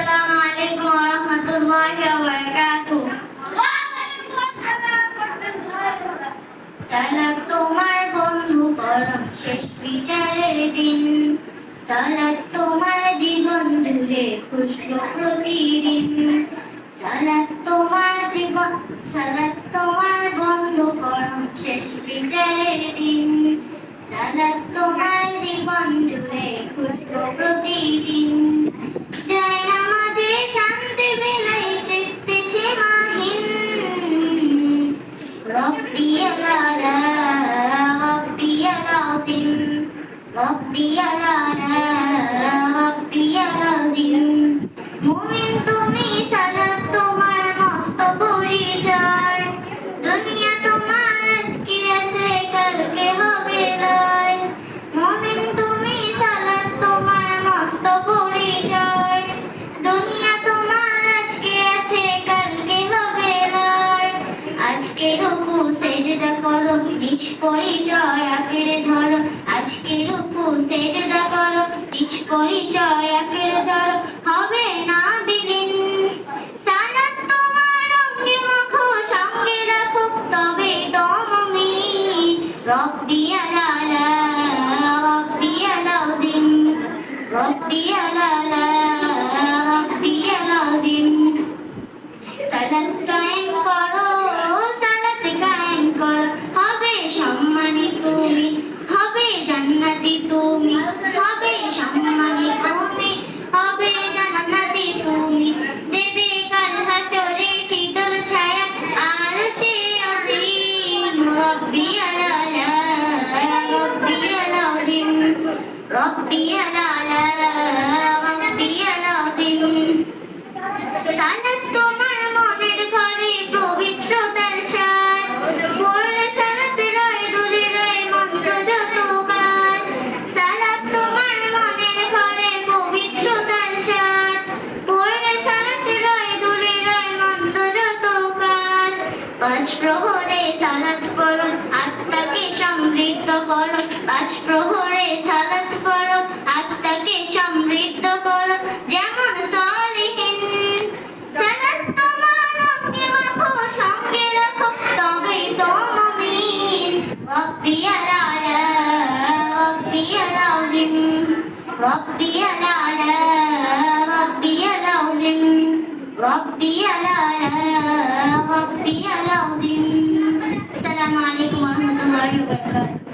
আসসালামু আলাইকুম ওয়া রাহমাতুল্লাহি ওয়া বারাকাতুহু। সালাত তোমার বন্ধু পরম শেষ বিচারের দিন, সালাত তোমার জীবন জুড়ে খুশবু প্রতিদিন। সালাত তোমার বন্ধু পরম শেষ বিচারের দিন, সালাত তোমার জীবন জুড়ে খুশবু প্রতিদিন। যায় নামাজে শান্তি বিলাই চিত্তে সীমাহীন, রব্বিয়াল আলা রব্বিয়াল আযীম, রব্বিয়াল আলা রব্বিয়াল আযীম। মুমিন তুমি সালাত তোমার মস্ত পরিচয়, দুনিয়া তোমার আজকে আছে কালকে হবে লয়। মুমিন তুমি সালাত তোমার মস্ত পরিচয়, দুনিয়া তোমার আজকে আছে কালকে হবে লয়। আজকে রুকু সেজদা করো, নিজ পরিচয় আঁকড়ে ধরো। আজকে রুকু সেজদা করো, নিজ পরিচয় আঁকড়ে ধরো, হবে না বিলীন। সালাত তোমার অঙ্গে মাখো, সঙ্গে রাখো, তবে তো মুমিন। রব্বিয়াল আলা রব্বিয়াল আযীম, রব্বিয়াল আলা রব্বিয়াল আযীম। সালাত কায়েম করো, সালাত কায়েম করো, হবে সম্মানী তুমি, হবে জান্নাতি তুমি, হবে সম্মানী তুমি, হবে জান্নাতি তুমি। দেবে কাল হাসরে শীতল ছায়া আরশে আযীম। রব্বিয়াল আলা রব্বিয়াল আযীম, রব্বিয়াল আলা রব্বিয়াল আযীম। সালাত তোমার মনের ঘরে পবিত্রতার সাজ, পড়লে সালাত রয় দূরে রয় মন্দ যত কাজ। সালাত তোমার মনের ঘরে পবিত্রতার সাজ, পড়লে সালাত রয় দূরে রয় মন্দ যত কাজ। পাঁচ প্রহরে সালাত পড়ো, আত্মাকে সমৃদ্ধ করো। পাঁচ প্রহরে সালাত পড়ো, আত্মাকে সমৃদ্ধ করো, যেমন সালিহিন। সালাত তোমার অঙ্গে মাখো, সঙ্গে রাখো, তবেই তো মুমিন। রব্বিয়াল আলা রব্বিয়াল আযীম, রব্বিয়াল আলা রব্বিয়াল আযীম, রব্বিয়াল আলা রব্বিয়াল আযীম। আসসালামু আলাইকুম ওয়া রাহমাতুল্লাহি ওয়া বারাকাতুহু।